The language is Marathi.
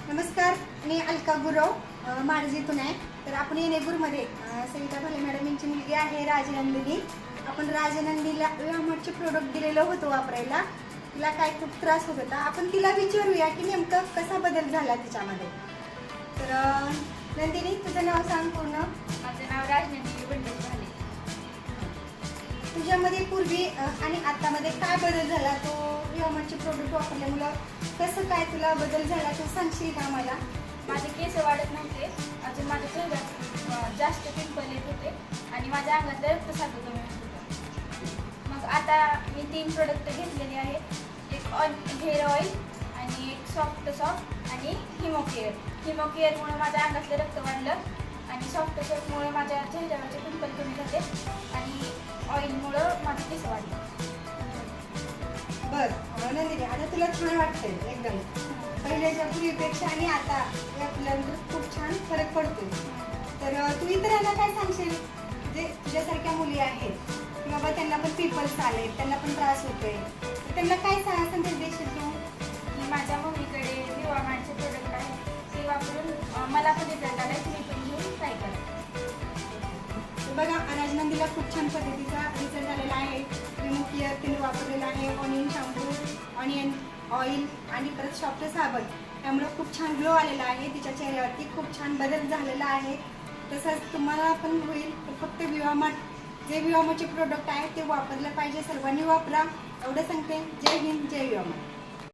नमस्कार, मी अलका गुरव माडजीतून आहे. तर आपण येणेगूरमध्ये सविता भले मॅडम यांची मुलगी आहे राजनंदिनी. आपण राजनंदीला व्यायामाचे प्रोडक्ट दिलेलं होतं वापरायला. तिला काय खूप त्रास होत होता. आपण तिला विचारूया की नेमकं कसा बदल झाला तिच्यामध्ये. तर नंदिनी, तुझं नाव सांग पूर्ण. माझं नाव राजनंदिनी बंडेश भाले. तुझ्यामध्ये पूर्वी आणि आतामध्ये काय बदल झाला? तो व्यायामाचे प्रोडक्ट वापरल्यामुळं कसं काय तुला बदल झाला तो सांगशील का मला? माझे केस वाढत नव्हते, अजून माझ्या चेहऱ्यात जास्त पिंपल येत होते आणि माझ्या अंगातलं रक्तसाठा कमी होत होतं. मग आता मी 3 प्रोडक्ट घेतलेले आहेत. एक हेअर ऑइल आणि एक सॉफ्ट आणि हिमोकेअरमुळे माझ्या अंगातलं रक्त वाढलं आणि सॉफ्ट सॉफ्टमुळे माझ्या चेहऱ्यावरचे पिंपल कमी झाले आणि ऑइलमुळं माझे केस वाढले. बरं नंदिनी, आता तुला छान वाटतंय एकदम पहिल्याच्या पूर्वीपेक्षा आणि आता आपल्याला खूप छान फरक पडतोय. तर तू इतरांना काय सांगशील जे तुझ्यासारख्या मुली आहेत की बाबा त्यांना पण पिंपल्स आले, त्यांना पण त्रास होतोय, त्यांना काय संदेश देशील तू? की माझ्या मम्मीकडे व्यायामाचे प्रोडक्ट आहेत, ते वापरून मला पण रिझल्ट आला, तुम्ही पण घेऊन ट्राय करा. बघा, राजनंदीला खूप छान पद्धतीचा रिझल्ट आलेला आहे. हिमोकेअर तिने वापरलेला आहे, ऑनियन शॅम्पू, ऑनियन ऑइल आणि परत सॉफ्ट साबण. त्यामुळे खूप छान ग्लो आलेला आहे. तिच्या चेहऱ्यावरती खूप छान बदल झालेला आहे. तसंच तुम्हाला पण होईल. तर फक्त जे व्यायामाचे प्रोडक्ट आहे ते वापरलं पाहिजे. सर्वांनी वापरा एवढं सांगते. जय हिंद, जय व्यायाम.